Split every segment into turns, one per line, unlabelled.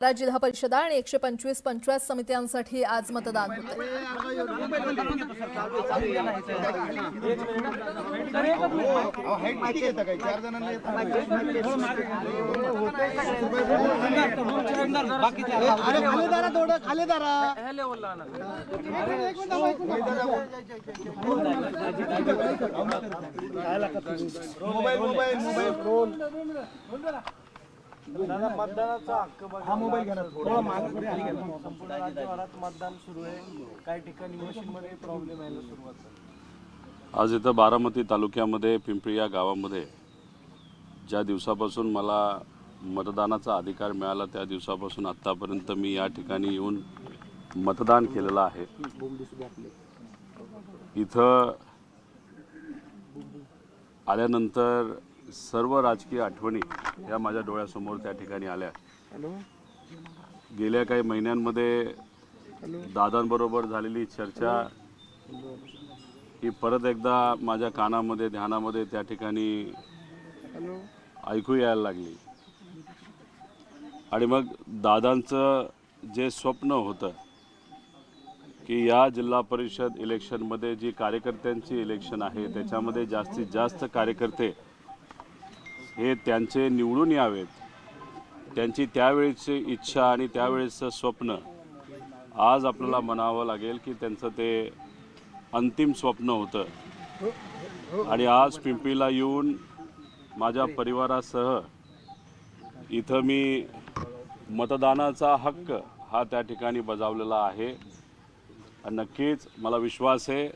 राज्य जिल्हा परिषदा आणि 125 पंचायत समित्यांसाठी आज मतदान होते।
मतदानाचा हक्क हा मोबाईल घ्या थोडा मागे संपूर्ण राज्यभरात मतदान सुरू आहे। काही ठिकाणी मशीनमध्ये प्रॉब्लेम यायला सुरुवात झाली।
आज इथं बारामती तालुक्यामध्ये पिंपरी या गावामध्ये ज्या दिवसापासून मला मतदानाचा अधिकार मिळाला त्या दिवसापासून आतापर्यंत मी या ठिकाणी येऊन मतदान केलेलं आहे। इथं आल्यानंतर सर्व राजकीय आठवणी या माझ्या डोळ्यासमोर त्या ठिकाणी आल्या। गेल्या काही महिन्यांमध्ये दादांबरोबर झालेली चर्चा ही परत एकदा माझ्या कानामध्ये ध्यानामध्ये त्या ठिकाणी ऐकू यायला लागली आणि मग दादांचं जे स्वप्न होतं की या जिल्हा परिषद इलेक्शनमध्ये जी कार्यकर्त्यांची इलेक्शन आहे त्याच्यामध्ये जास्तीत जास्त कार्यकर्ते हे त्यांचे निवडून यावेत, त्यांची त्यावेळेची इच्छा आणि त्यावेळेचं स्वप्न आज आपल्याला म्हणावं लागेल की त्यांचं ते अंतिम स्वप्न होतं। आणि आज पिंपरीला येऊन माझ्या परिवारासह इथं मी मतदानाचा हक्क हा त्या ठिकाणी बजावलेला आहे। नक्कीच मला विश्वास आहे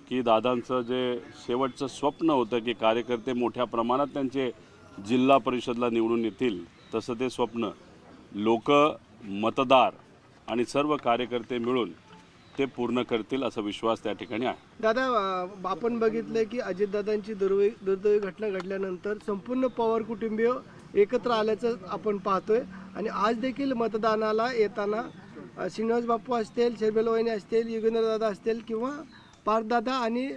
की दादांचं जे शेवटचं स्वप्न होतं की कार्यकर्ते मोठ्या प्रमाणात त्यांचे जिल्हा परिषदला निवडून येतील तसं ते स्वप्न लोक, मतदार आणि सर्व कार्यकर्ते मिळून ते पूर्ण करतील असा विश्वास त्या ठिकाणी आहे।
दादा, आपण बघितलं की अजितदादांची दुर्दैवी घटना घडल्यानंतर संपूर्ण पवार कुटुंबीय एकत्र आल्याचं आपण पाहतोय आणि आज देखील मतदानाला येताना श्रीनिवास बापू असतील, शेरबेल वहिनी असतील, युगेंद्र दादा असतील किंवा पार्थदादा आणि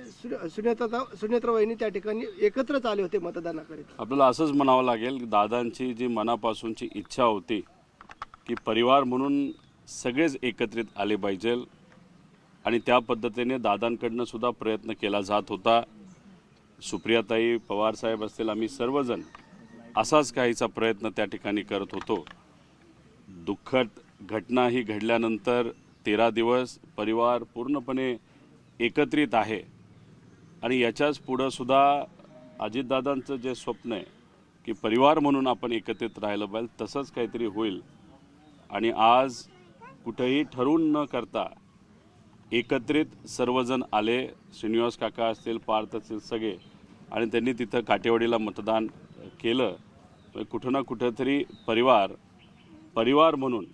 सुनेत्रा वहिनी त्या ठिकाणी एकत्रच आले होते मतदानाकरिता।
आपल्याला असंच म्हणावं लागेल की दादांची जी मनापासूनची इच्छा होती की परिवार म्हणून सगळेच एकत्रित आले पाहिजे आणि त्या पद्धतीने दादांकडनं सुद्धा प्रयत्न केला जात होता। सुप्रियाताई पवारसाहेब असतील, आम्ही सर्वजण असाच काहीचा प्रयत्न त्या ठिकाणी करत होतो। दुःखद घटना ही घडल्यानंतर 13 दिवस परिवार पूर्णपणे एकत्रित आहे आणि याच्याच पुढं सुद्धा अजितदादांचं जे स्वप्न आहे की परिवार म्हणून आपण एकत्रित राहिलं पाहिजे तसंच काहीतरी होईल। आणि आज कुठेही ठरवून न करता एकत्रित सर्वजण आले, श्रीनिवास काका असतील, पार्थ असतील, सगळे, आणि त्यांनी तिथं काटेवाडीला मतदान केलं। कुठं ना कुठंतरी परिवार म्हणून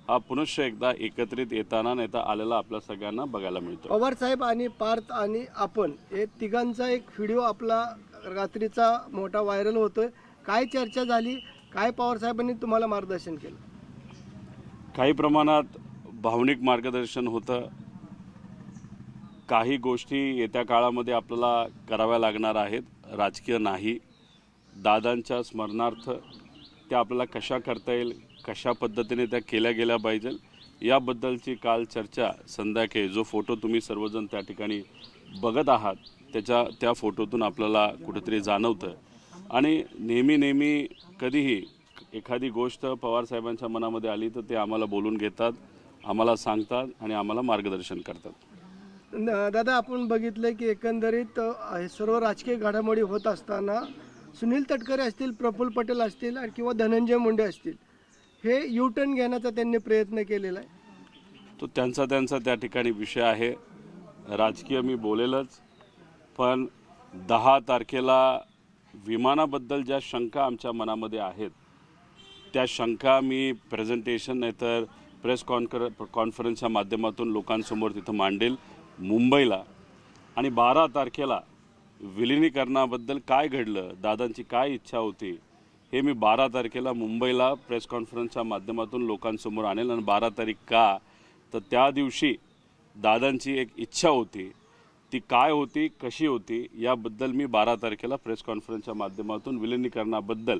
हा पुनश्च एकदा एकत्रित येताना नेता आलेला आपल्या सगळ्यांना बघायला मिळतो।
पवार साहेब आणि पार्थ आणि आपण हे तिघांचा एक व्हिडिओ आपला रात्रीचा मोठा व्हायरल होतोय। काय चर्चा झाली, काय पवार साहेबांनी तुम्हाला मार्गदर्शन केलं?
काही प्रमाणात भावनिक मार्गदर्शन होतं। काही गोष्टी येत्या काळामध्ये आपल्याला कराव्या लागणार आहेत, राजकीय नाही। दादांच्या स्मरणार्थ त्या आपल्याला कशा करता येईल, कशा पद्धतीने त्या केल्या गेल्या पाहिजे याबद्दलची काल चर्चा संध्याकाळी जो फोटो तुम्ही सर्वजण त्या ठिकाणी बघत आहात त्या फोटोतून आपल्याला कुठेतरी जाणवतं। आणि नेहमी कधीही एखादी गोष्ट पवारसाहेबांच्या मनामध्ये आली तर ते आम्हाला बोलून घेतात, आम्हाला सांगतात आणि आम्हाला मार्गदर्शन करतात।
दादा, आपण बघितलं की एकंदरीत सर्व राजकीय घडामोडी होत असताना सुनील तटकरे असतील, प्रफुल्ल पटेल असतील किंवा धनंजय मुंडे असतील, हे U-टर्न घेण्याचा त्यांनी प्रयत्न केलेला आहे।
तो त्यांचा त्या ठिकाणी विषय आहे, राजकीय मी बोलेलच। पण 10 तारखेला विमानाबद्दल ज्या शंका आमच्या मनामध्ये आहेत त्या शंका मी प्रेझेंटेशन नाहीतर प्रेस कॉन्फरन्सच्या माध्यमातून लोकांसमोर तिथं मांडेल मुंबईला। आणि 12 तारखेला विलिनीकरणाबद्दल काय घडलं, दादांची काय इच्छा होती हे मी 12 तारखेला मुंबईला प्रेस कॉन्फरन्सच्या माध्यमातून लोकांसमोर आणेल। आणि 12 तारीख का तर त्या दिवशी दादांची एक इच्छा होती, ती काय होती, कशी होती याबद्दल मी 12 तारखेला प्रेस कॉन्फरन्सच्या माध्यमातून विलिनीकरणाबद्दल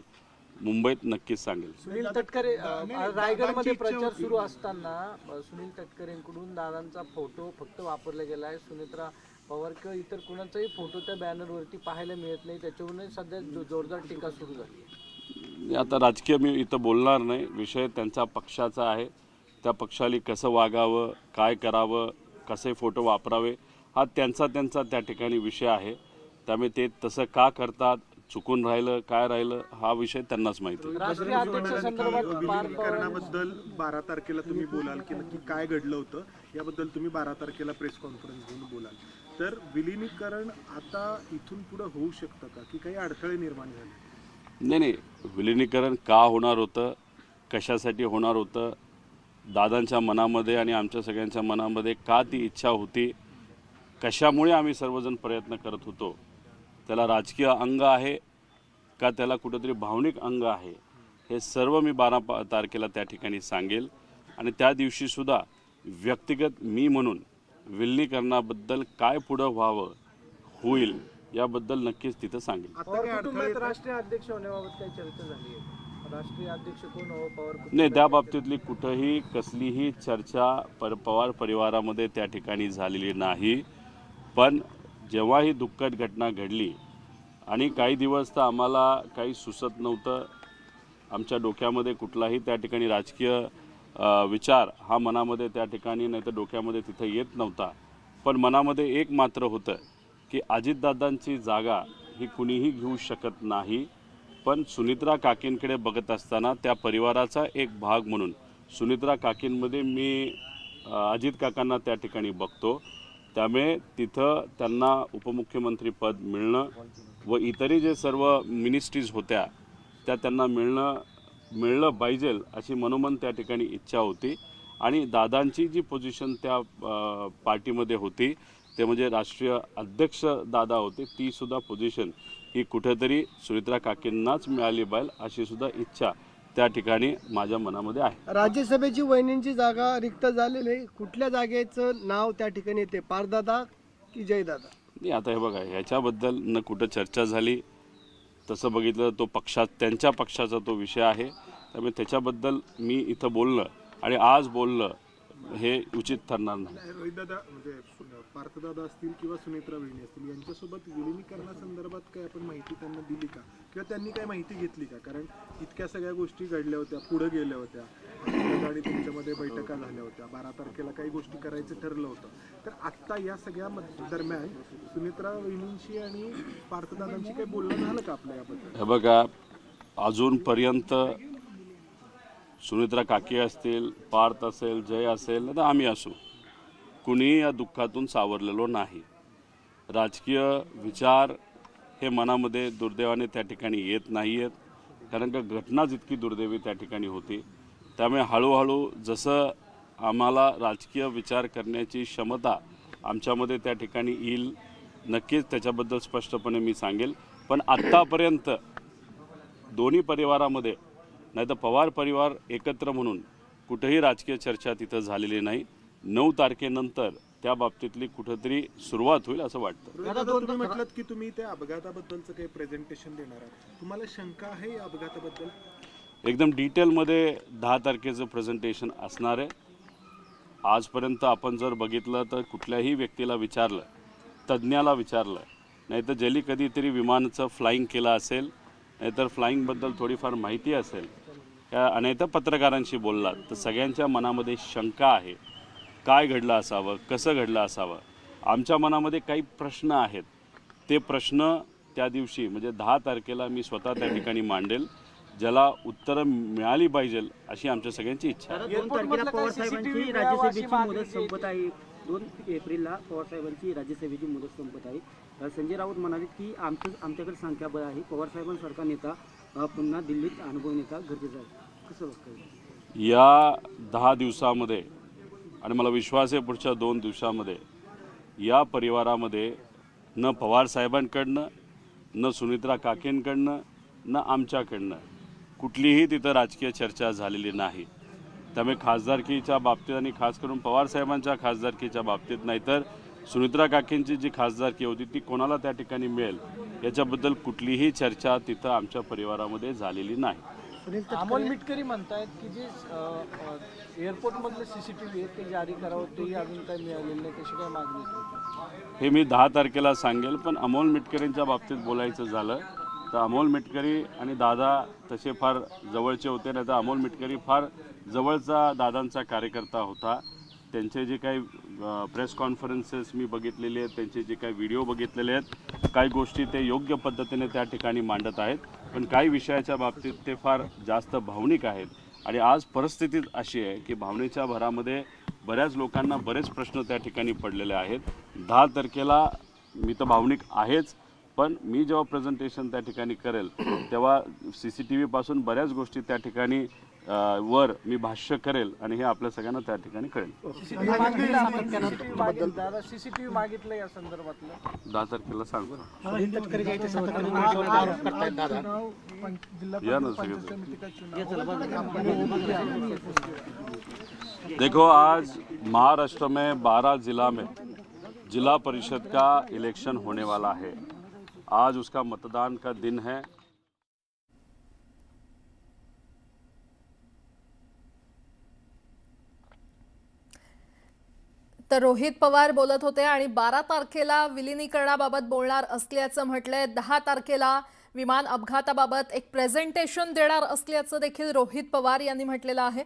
मुंबईत नक्कीच सांगेल.
सुनील तटकरे रायगडमध्ये प्रचार सुरू असताना सुनील तटकरेंकडून दादांचा फोटो फक्त वापरला गेला आहे. सुनेत्रा पवार किंवा इतर कुणाचाही फोटो त्या बॅनरवरती पाहायला मिळत नाही. त्याच्यावरून सध्या जोरदार टीका सुरू झाली आहे.
आता राजकीय मी इथं बोलणार नाही. विषय त्यांचा पक्षाचा आहे. त्या पक्षाला कसं वागावं, काय करावं, कसे फोटो वापरावे हा त्यांचा त्या ठिकाणी विषय आहे. त्यामुळे ते तसं का करतात, चुकून राहिलं काय राहिलं हा विषय त्यांनाच माहिती आहे.
राष्ट्रीय अध्यक्षासंदर्भात
विलीनीकरणाबद्दल 12 तारखेला तुम्ही बोलाल की नक्की काय घडलं होतं याबद्दल तुम्ही 12 तारखेला प्रेस कॉन्फरन्स घेऊन बोलाल. तर विलीनीकरण आता इथून पुढे होऊ शकतं का की काही अडथळे निर्माण झाले?
नाही, विलिनीकरण का होणार होतं, कशासाठी होणार होतं, दादांच्या मनामध्ये आणि आमच्या सगळ्यांच्या मनामध्ये का ती इच्छा होती, कशामुळे आम्ही सर्वजण प्रयत्न करत होतो, त्याला राजकीय अंग आहे का त्याला कुठंतरी भावनिक अंग आहे, हे सर्व मी 12 तारखेला त्या ठिकाणी सांगेल. आणि त्या दिवशीसुद्धा व्यक्तिगत मी म्हणून विलिनीकरणाबद्दल काय पुढं व्हावं होईल याबद्दल नक्कीच तिथं सांगेल.
पवार कुटुंबात राष्ट्रीय अध्यक्ष होण्याबाबत काही चर्चा झाली आहे? राष्ट्रीय अध्यक्ष कोण हो पवार कुटुंब?
नाही, त्या बाबतीतली कुठंही कसलीही चर्चा पवार परिवारामध्ये त्या ठिकाणी झालेली नाही. पण जेव्हा ही दुःखद घटना घडली आणि काही दिवस तर आम्हाला काही सुचत नव्हतं, आमच्या डोक्यामध्ये कुठलाही त्या ठिकाणी राजकीय विचार हा मनामध्ये त्या ठिकाणी नाही तर डोक्यामध्ये तिथं येत नव्हता. पण मनामध्ये एक मात्र होतं की अजितदादांची जागा ही कुणीही घेऊ शकत नाही. पण सुनेत्रा काकींकडे बघत असताना त्या परिवाराचा एक भाग म्हणून सुनेत्रा काकींमध्ये मी अजित काकांना त्या ठिकाणी बघतो. त्यामुळे तिथं त्यांना उपमुख्यमंत्री पद मिळणं व इतरही जे सर्व मिनिस्ट्रीज होत्या त्या त्यांना मिळलं पाहिजे अशी मनोमन त्या ठिकाणी इच्छा होती. आणि दादांची जी पोझिशन त्या पार्टीमध्ये होती ते म्हणजे राष्ट्रीय अध्यक्ष दादा होते, ती सुद्धा पोझिशन ही कुठेतरी सुनेत्रा काकींनाच मिळाली पाहिजे अशी सुद्धा इच्छा त्या ठिकाणी माझ्या मनामध्ये आहे.
राज्यसभेची वहिनींची जागा रिक्त झालेली आहे. कुठल्या जागेचं नाव त्या ठिकाणी येते, पारदादा की जयदादा?
नाही, आता हे बघा, ह्याच्याबद्दल न कुठं चर्चा झाली. तसं बघितलं तर तो त्यांच्या पक्षाचा तो विषय आहे. त्यामुळे त्याच्याबद्दल मी इथं बोलणं आणि आज बोलणं हे उचित ठरणार नाही.
रोहितदादा म्हणजे पार्थदादा असतील किंवा सुनेत्रा वहिनी असतील यांच्यासोबत विलिनीकरणासंदर्भात काय आपण माहिती त्यांना दिली का किंवा त्यांनी काय माहिती घेतली का? कारण इतक्या सगळ्या गोष्टी घडल्या होत्या, पुढे गेल्या होत्या आणि तुमच्यामध्ये बैठका झाल्या होत्या, 12 तारखेला काही गोष्टी करायचं ठरलं होतं. तर आत्ता या सगळ्या दरम्यान सुनेत्रा वहिनींशी आणि पार्थदादांशी काही बोलणं झालं का आपल्या याबद्दल?
हे बघा, अजूनपर्यंत सुनेत्रा काकी असतील, पार्थ असेल, जय असेल तर आम्ही असू, कुणीही या दुःखातून सावरलेलो नाही. राजकीय विचार हे मनामध्ये दुर्दैवाने त्या ठिकाणी येत नाही आहेत, कारण का घटनाच इतकी दुर्दैवी त्या ठिकाणी होती. त्यामुळे हळूहळू जसं आम्हाला राजकीय विचार करण्याची क्षमता आमच्यामध्ये त्या ठिकाणी येईल, नक्कीच त्याच्याबद्दल स्पष्टपणे मी सांगेल. पण आत्तापर्यंत दोन्ही परिवारामध्ये नाही तर पवार परिवार एकत्र म्हणून कुठेही राजकीय चर्चा तिथं झालेली नाही. 9 तारखेनंतर त्या बाबतीतली कुठेतरी सुरुवात होईल असं वाटतं.
दादा, तुम्ही म्हटलं की तुम्ही त्या अपघाताबद्दलचं काही प्रेझेंटेशन देणार आहात, तुम्हाला शंका आहे या अपघाताबद्दल?
एकदम डिटेलमध्ये 10 तारखेचं प्रेझेंटेशन असणार आहे. आजपर्यंत आपण जर बघितलं तर कुठल्याही व्यक्तीला विचारलं, तज्ज्ञाला विचारलं, नाहीतर ज्यांनी कधीतरी विमानाचं फ्लाईंग केलं असेल, नाहीतर फ्लाईंगबद्दल थोडीफार माहिती असेल, नाहीतर पत्रकारांशी बोललात, तर सगळ्यांच्या मनामध्ये शंका आहे. काय घडलं असावं, कसं घडलं असावं. आमच्या मनामध्ये काही प्रश्न आहेत. ते प्रश्न त्या दिवशी म्हणजे 10 तारखेला मी स्वतः त्या ठिकाणी मांडेल, ज्याला उत्तरं मिळाली पाहिजे अशी आमच्या सगळ्यांची इच्छा आहे.
2 तारखेला पवारसाहेबांची राज्यसभेची मुदत संपत आहे. 2 एप्रिलला पवारसाहेबांची राज्यसभेची मुदत संपत आहे. संजय राऊत म्हणाले की आमच्याकडे संख्याबळ आहे, पवारसाहेबांसारखा नेता पुन्हा दिल्लीत अनुभवण्याचा गरजेचा आहे. कसं बघताय?
या 10 दिवसामध्ये आणि मला विश्वास आहे पुढच्या 2 दिवसामध्ये या परिवारामध्ये न पवारसाहेबांकडनं, न सुनेत्रा काकींकडनं, न आमच्याकडनं कुठलीही तिथं राजकीय चर्चा झालेली नाही. त्यामुळे खासदारकीच्या बाबतीत आणि खास करून पवारसाहेबांच्या खासदारकीच्या बाबतीत नाही तर सुनित्रा काकेंची जी खासदारकी होती ती कोणाला त्या ठिकाणी मिळेल याच्याबद्दल कुठलीही चर्चा तिथं आमच्या परिवारामध्ये झालेली नाही.
अमोल मिटकरी म्हणतायत की जे एअरपोर्टमधले सीसीटीव्ही आहेत ते जारी करावं, तेही अजून काही मिळालेलं नाही, कशी काय मागणी आहे?
हे मी 10 तारखेला सांगेल. पण अमोल मिटकरींच्या बाबतीत बोलायचं झालं तर अमोल मिटकरी आणि दादा तसे फार जवळचे होते, नाही तर अमोल मिटकरी फार जवळचा दादांचा कार्यकर्ता होता. त्यांचे जे काही प्रेस कॉन्फरन्सेस मी बघितलेले आहेत, त्यांचे जे काही व्हिडिओ बघितलेले आहेत, काही गोष्टी ते योग्य पद्धतीने त्या ठिकाणी मांडत आहेत. पण काही विषयाच्या बाबतीत ते फार जास्त भावनिक आहेत. आणि आज परिस्थिती अशी आहे की भावनेच्या भरामध्ये बऱ्याच लोकांना बरेच प्रश्न त्या ठिकाणी पडलेले आहेत. 10 तारखेला मी तर भावनिक आहेच, पण मी जेव्हा प्रेझेंटेशन त्या ठिकाणी करेल तेव्हा CCTV पासून बऱ्याच गोष्टी त्या ठिकाणी वर मी भाष्य करेल आणि हे आपल्या सगळ्यांना त्या ठिकाणी कळेल.
सीसीटीव्ही मागितलं या संदर्भातलं
10 तारखेला सांगतो या ना सगळे. देखो आज महाराष्ट्र में 12 जिला में जिला परिषद का इलेक्शन होने वाला है. आज उसका मतदान का दिन है.
तर रोहित पवार बोलत होते आणि 12 तारखेला विलिनीकरणाबाबत बोलणार असल्याचं म्हटलंय. 10 तारखेला विमान अपघाताबाबत एक प्रेझेंटेशन देणार असल्याचं देखील रोहित पवार यांनी म्हटलेलं आहे.